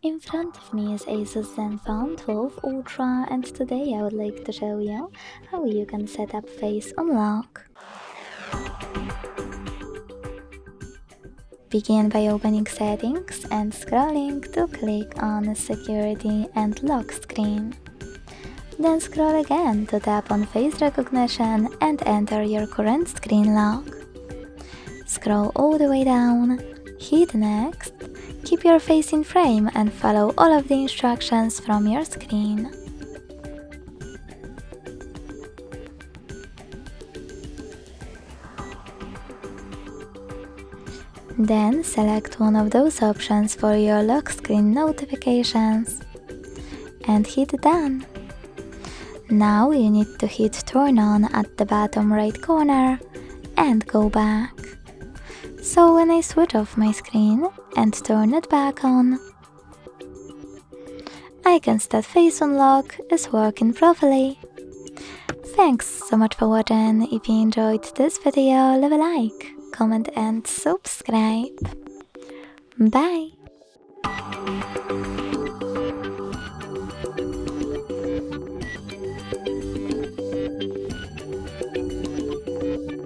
In front of me is Asus ZenFone 12 Ultra, and today I would like to show you how you can set up face unlock. Begin by opening settings and scrolling to click on security and lock screen. Then scroll again to tap on face recognition and enter your current screen lock. Scroll all the way down, hit next, keep your face in frame and follow all of the instructions from your screen. Then select one of those options for your lock screen notifications and hit done. Now you need to hit turn on at the bottom right corner and go back. So when I switch off my screen and turn it back on, I can start face unlock is working properly. Thanks so much for watching. If you enjoyed this video, leave a like, comment and subscribe. Bye!